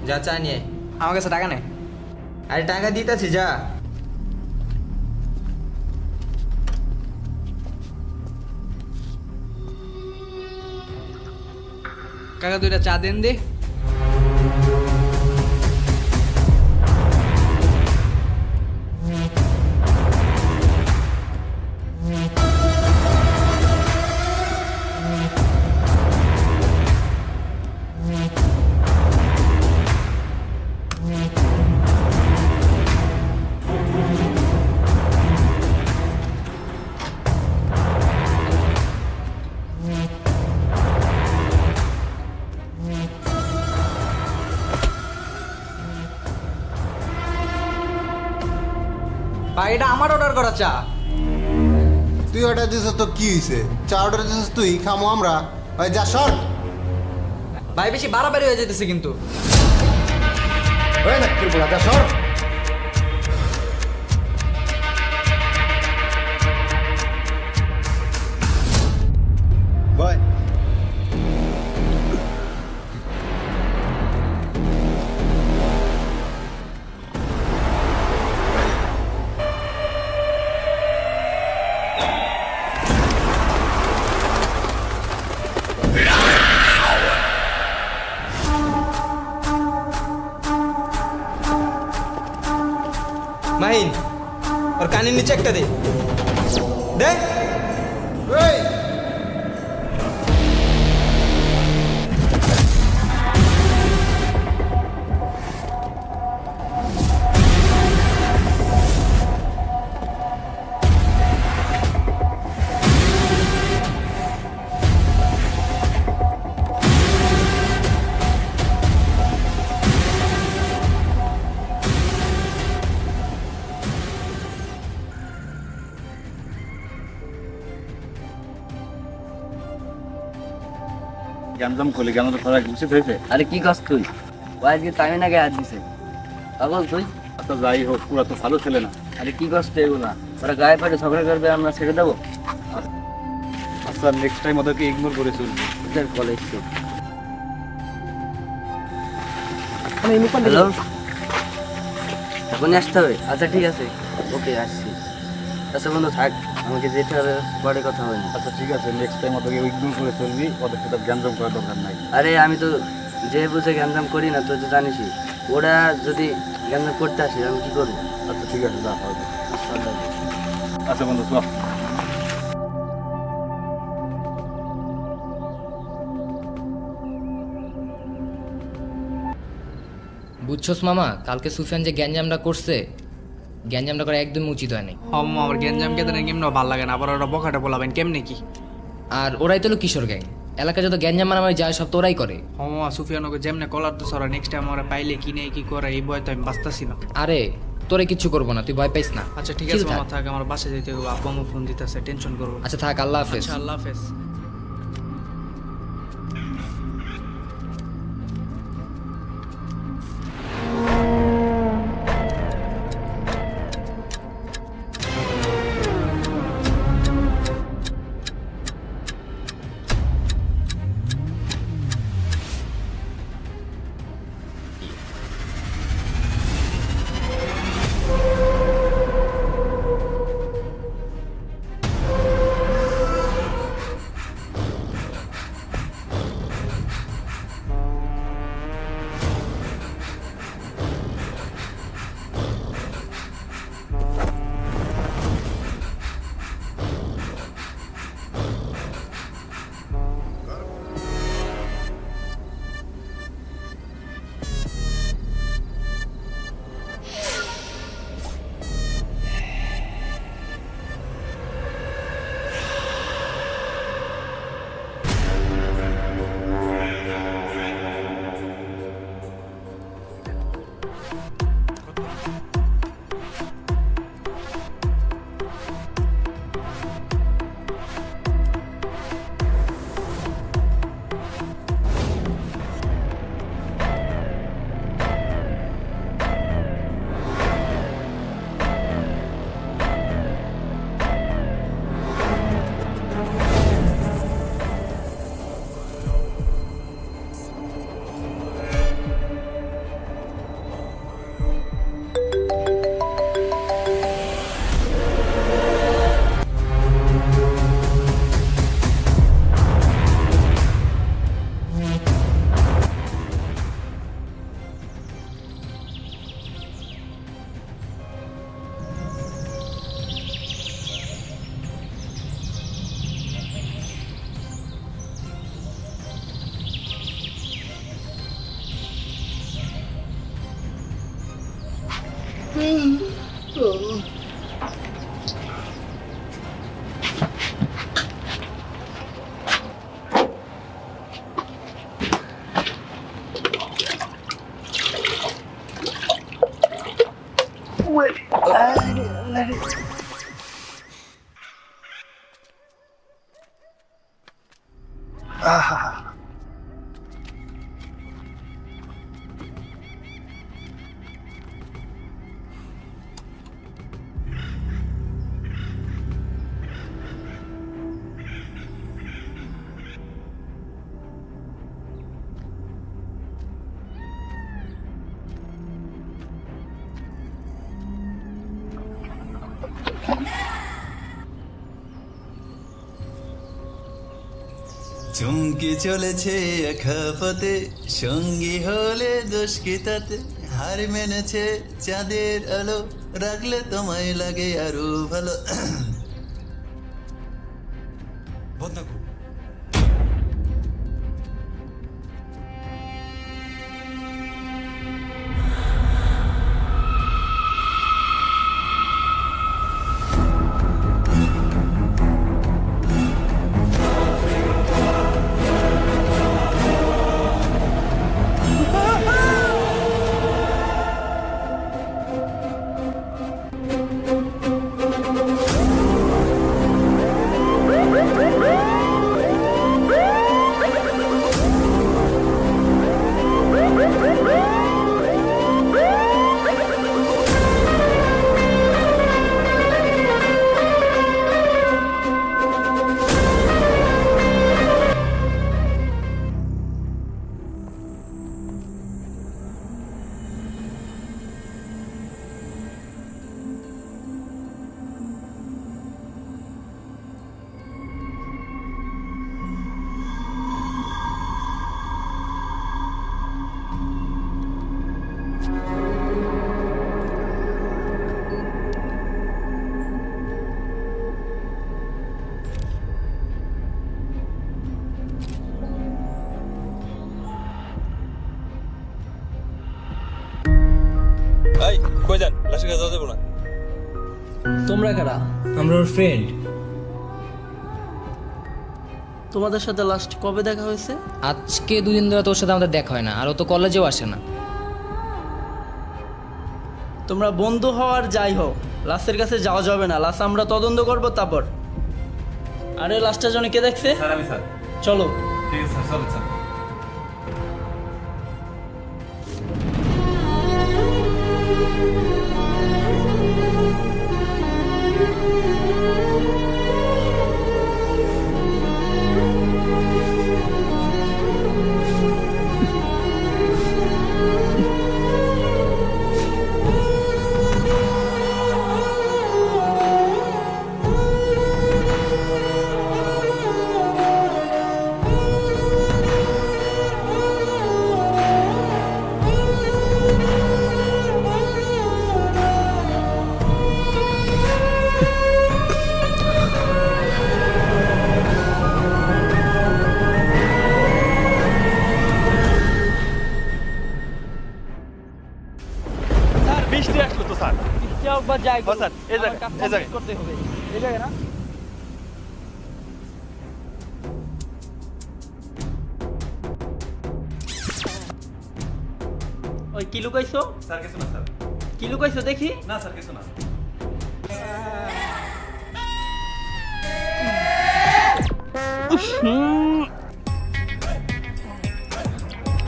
যা চা নিয়ে আয়। আমার কাছে টাকা নেই। আরে টাকা দিতেছি যা। কাকা দুইটা চা দেন দে। ভাই এটা আমার অর্ডার করা চা। তুই অর্ডার দিছিস তো কি হয়েছে? চা অর্ডার দিছিস তুই, খামো আমরা। ওই যা শর্ট। ভাই বেশি বাড়াবাড়ি হয়ে যেতেছে কিন্তু। ওই না কি বলা, যা শর্ট। বয়। মাহিন, ওর কানের নিচে একটা দে। দে। এই গ্যামজাম করলি কেন তো খরা উচিত হয়েছে। আরে কি কাজ তুই? ও আজকে টাইমে না হাত দিছে। পাগল তুই? আচ্ছা যাই হোক, পুরা তো ভালো ছেলে না। আরে কি কষ্ট এগুলা? ওরা গায়ে পাড়ে ঝগড়া করবে, আমরা ছেড়ে দেবো? আচ্ছা নেক্সট টাইম ওদেরকে ইগনোর করে চলবি। ওদের কলেজ হ্যালো, এখনই আসতে হবে? আচ্ছা ঠিক আছে, ওকে আসছি। আচ্ছা বন্ধু থাক, আমাকে যেতে হবে, পরে কথা হয়নি। আচ্ছা ঠিক আছে, নেক্সট টাইম ওদেরকে ইগনোর করে চলবি, ওদের সাথে গ্যামজাম করার দরকার নাই। আরে আমি তো যে বুঝে গ্যাঞ্জাম করি না, তুই তো জানিসই। ওরা যদি গ্যাঞ্জাম করতে আসে আমি কি করবো? আচ্ছা ঠিক আছে, যা হবে। আচ্ছা বন্ধু চল। বুঝছস মামা, কালকে সুফিয়ান যে গ্যাঞ্জামটা করছে, গ্যাঞ্জামটা করা একদমই উচিত হয় নাই। হম আমার গেঞ্জাম কেদারে কেমন ভালো লাগে না, আবার ওরা বকাটা বলাবেন কেমনে কি? আর ওরাই তো হলো কিশোর গ্যাং, এলাকায় যত গ্যাঞ্জাম মারামারি যায় সব তো ওরাই করে। হম সুফিয়ানকে যেমনে কলার তো সরা, নেক্সট টাইম আমরা পাইলে কি নেই কি করে এই বয় তো আমি বাঁচতাছি না। আরে তোরে কিচ্ছু করবো না, তুই ভয় পাইস না। আচ্ছা ঠিক চিল আছে থাক। মামা থাক, আমার বাসায় যেতে হবে, আপু আমু ফোন দিতেছে, টেনশন করবো। আচ্ছা থাক, আল্লাহ হাফেজ। আচ্ছা আল্লাহ হাফেজ। চমকে চলেছে একা পথে, সঙ্গী হলে দোষ কি তাতে? হার মেনেছে চাঁদের আলো, রাখলে তোমায় লাগে আরো ভালো। বদনাকু এই কই যান? লাশের কাছে যাবো না। তোমরা কারা? আমরা ওর ফ্রেন্ড। তোমাদের সাথে লাস্ট কবে দেখা হয়েছে? আজকে 2 দিন ধরে তোর সাথে আমাদের দেখা হয় না, আর ও তো কলেজেও আসে না। তোমরা বন্ধু হওয়ার যাই হোক, লাস্টের কাছে যাওয়া যাবে না। লাস্ট আমরা তদন্ত করবো তারপর। আরে লাস্টের জন্য কে দেখছে? স্যার আমি স্যার। চলো। ঠিক আছে স্যার, চলুন স্যার। স্যার বৃষ্টি আসলো তো স্যার। যাই স্যার এই জায়গায় এই জায়গায় করতে হবে। এই জায়গায় না? ওই কি লুকাইছো? স্যার কিছু না স্যার। কি লুকাইছো দেখি? না স্যার কিছু না।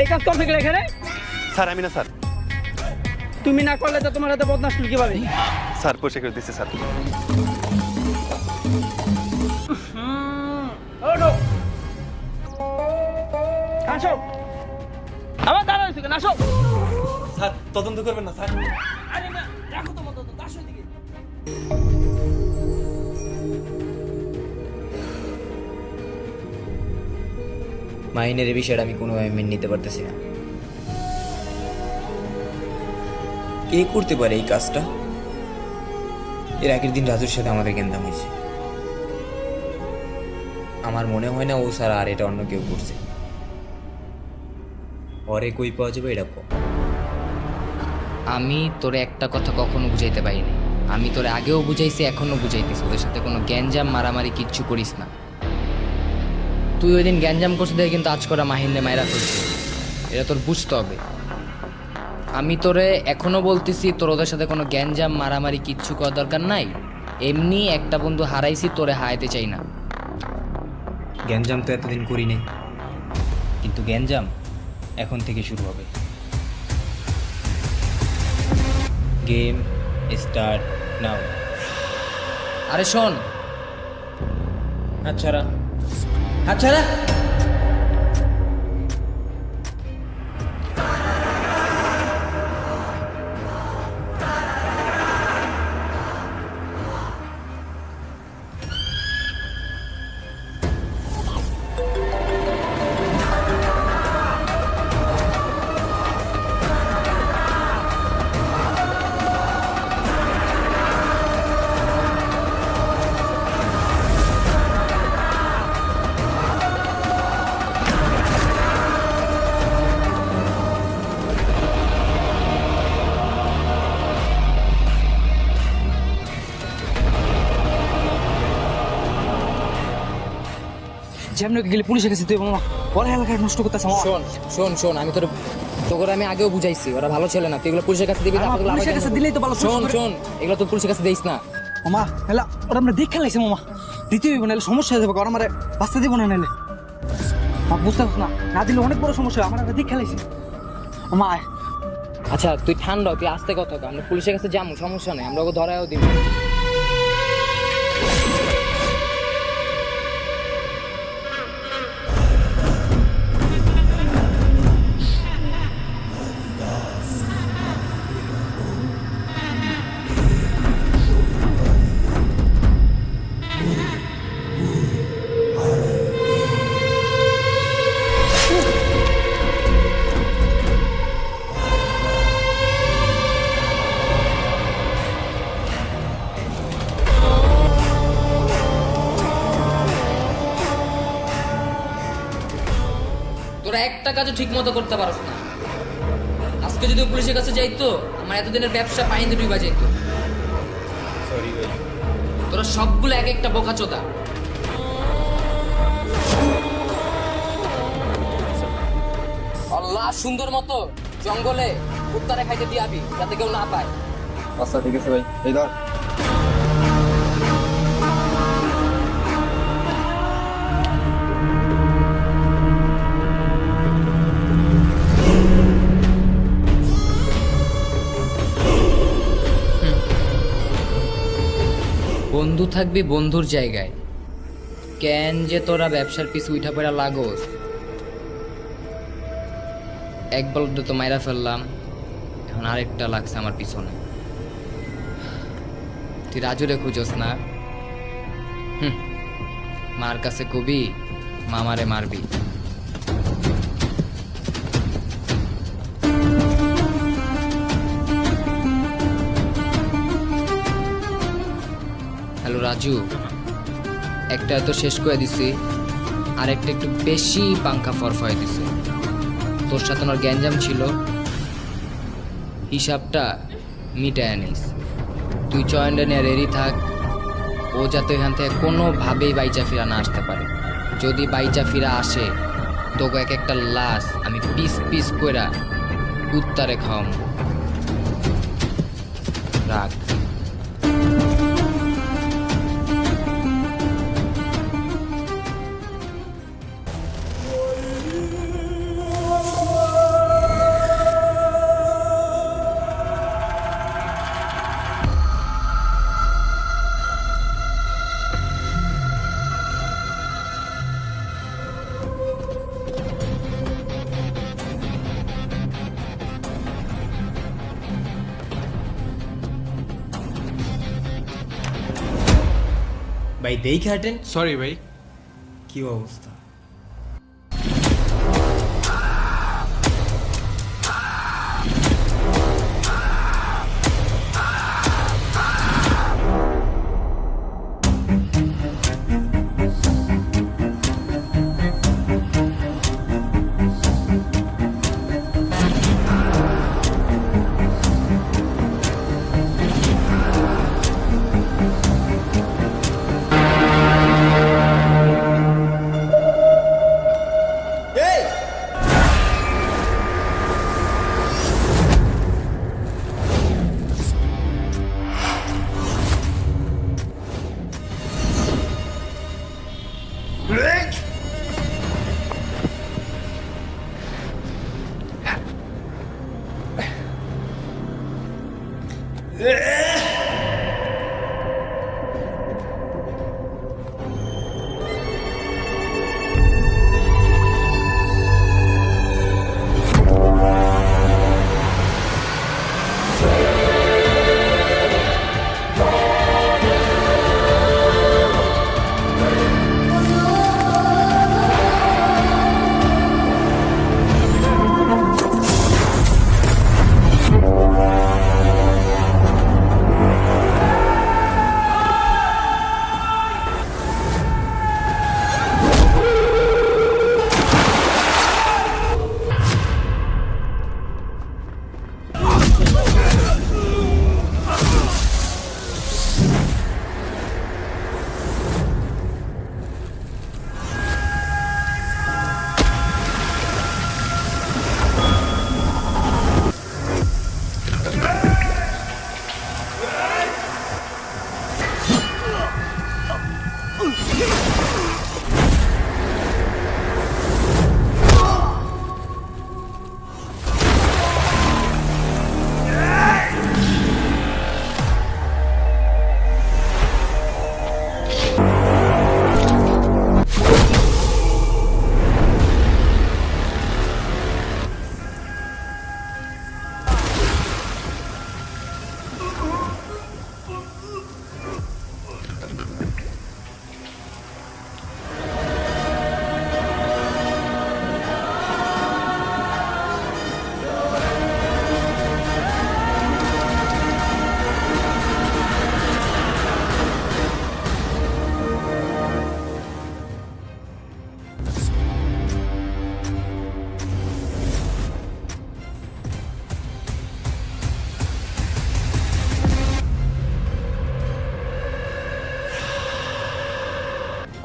এই কাজ করতে গেলে এখানে স্যার আমি না স্যার। তুমি না করলে তো তোমার হাতে বদনাশ কিভাবে? স্যার পয়সা করে দিচ্ছে স্যার। আসো, আমার দাঁড়া হয়েছে কেন? আসো। স্যার তদন্ত করবেন না স্যার। আরে না, রাখো তোমার তো, আসো এদিকে। মাহিনের এই বিষয়টা আমি কোনোভাবে মেনে নিতে পারতেছি না। কে করতে পারে এই কাজটা? এর আগের দিন রাজুর সাথে আমাদের গেন্দাম হয়েছে। আমার মনে হয় না ও ছাড়া আর এটা অন্য কেউ করছে। পরে কই পাওয়া যাবে এটা কো। আমি তোরে একটা কথা কখনো বুঝাইতে পারিনি। আমি তোরে আগেও বুঝাইছি, এখনো বুঝাইতেছি, ওদের সাথে কোনো গ্যাঞ্জাম মারামারি কিচ্ছু করিস না। তুই ওই দিন গ্যাঞ্জাম করছিস দেখে কিন্তু আজ করা মাহিন্নে মায়েরা ফেলছে, এটা তোর বুঝতে হবে। আমি তোরে এখনো বলতেছি তোর ওদের সাথে কোনো গ্যাঞ্জাম মারামারি কিচ্ছু করার দরকার নাই। এমনি একটা বন্ধু হারাইছি, তোরে হারাইতে চাই না। গ্যাঞ্জাম তো এতদিন করি নাই, কিন্তু গ্যাঞ্জাম এখন থেকে শুরু হবে। Game start now. আরে শোন, আচ্ছা আচ্ছা যেমন গেলে পুলিশের কাছে তুই মামা ওরা এলাকায় নষ্ট করতেছ মামা। শোন শোন শোন, আমি তোকে আমি আগেও বুঝাইছি, ওরা ভালো ছেলে না। তুই এগুলো পুলিশের কাছে দিবি না। আমার পুলিশের কাছে দিলেই তো ভালো। শোন শোন, এগুলো তুই পুলিশের কাছে দিস না। মামা হেলা ওরা আমরা দেখে লাইছে মামা, দিতে হইব নাহলে সমস্যা হয়ে যাবে। ওরা আমার বাঁচতে দিব না নাহলে। মা বুঝতে পারছ না, না দিলে অনেক বড় সমস্যা হয়। আমার আমরা দেখে লাইছি মামা। আয়। আচ্ছা তুই ঠান্ডা, তুই আসতে কথা কর। আমরা পুলিশের কাছে যাবো, সমস্যা নেই, আমরা ওকে ধরায়ও দিব। তোরা একটা কাজও ঠিক মতো করতে পারস না। আজকে যদি পুলিশের কাছে যাইতো, আমার এতদিনের ব্যবসা পানিতে ডুবা যাইতো। সরি ভাই। তোরা সবগুলো এক একটা বোকাচোদা। আল্লাহ, সুন্দর মতো জঙ্গলে উত্তরে খাইতে দিয়াবি, যাতে কেউ না পায়। আচ্ছা ঠিক আছে ভাই, এই ধর। বন্ধু থাকবি বন্ধুর জায়গায়, কেন যে তোরা ব্যবসার পিছু উঠা পড়া লাগোস। এক বলদ তো মাইরা ফেললাম, এখন আরেকটা লাগছে আমার পিছনে। তুই রাজুরে খুঁজোস না? মার কাছে কবি মামারে মারবি। হ্যালো রাজু, একটা তো শেষ করে দিছি, আর একটা একটু বেশি পাঙ্খা ফরফাই দিছে। তোর সাথে আমার গ্যাঞ্জাম ছিল, হিসাবটা মিটায় নিস। তুই চয়নটা নিয়ে রেডি থাক, ও যাতে এখান থেকে কোনোভাবেই বাইচা ফিরা না আসতে পারে। যদি বাইচা ফিরা আসে, তোকে এক একটা লাশ আমি পিস পিস কইরা কুত্তারে খাওয়াম। রাখ। ভাই দেখে হাঁটেন। সরি ভাই। কি অবস্থা?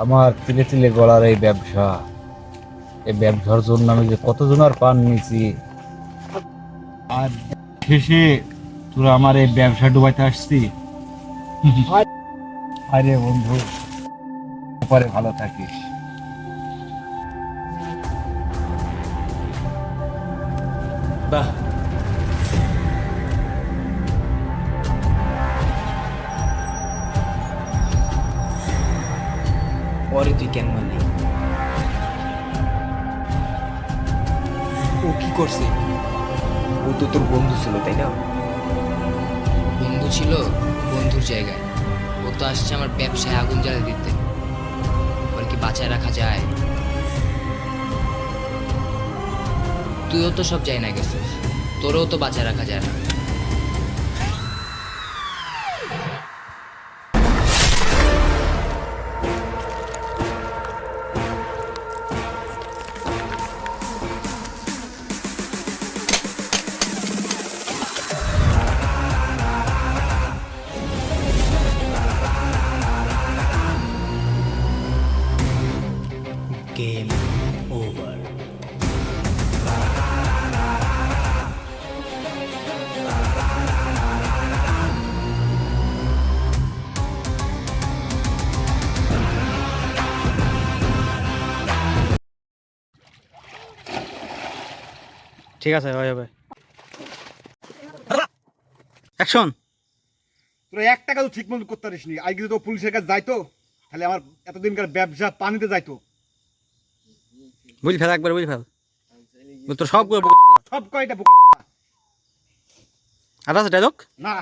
আমার তিলে তিলে গলার এই ব্যবসা, এই ব্যবসার জন্য আমি যে কতজনের প্রাণ নিয়েছি, আর শেষে তোরা আমার এই ব্যবসা ডুবাইতে আসছি। আরে বন্ধু, পরে ভালো থাকিস। বাহ, পরে তুই কেন মানলি? ও কি করছে? ও তো তোর বন্ধু ছিল, তাই না? বন্ধু ছিল বন্ধুর জায়গায়, ও তো আসছে আমার ব্যবসায় আগুন জ্বালিয়ে দিতে। ওর কি বাঁচায় রাখা যায়? তুইও তো সব যাই না গেছিস, তোরও তো বাঁচায় রাখা যায় না। Game over. ঠিক আছে, হয়ে যাবে। অ্যাকশন। তোরা 1 টাকা তো ঠিক মতো করতে পারিসনি। আগে যদি তো পুলিশের কাছে যাইতো, তাহলে আমার এতদিনকার ব্যবসা পানিতে যাইতো। বুঝ ফেল, একবার বুঝ ফেল। তোর সব সব কয়টা বোকা। আর আছে ডায়লগ না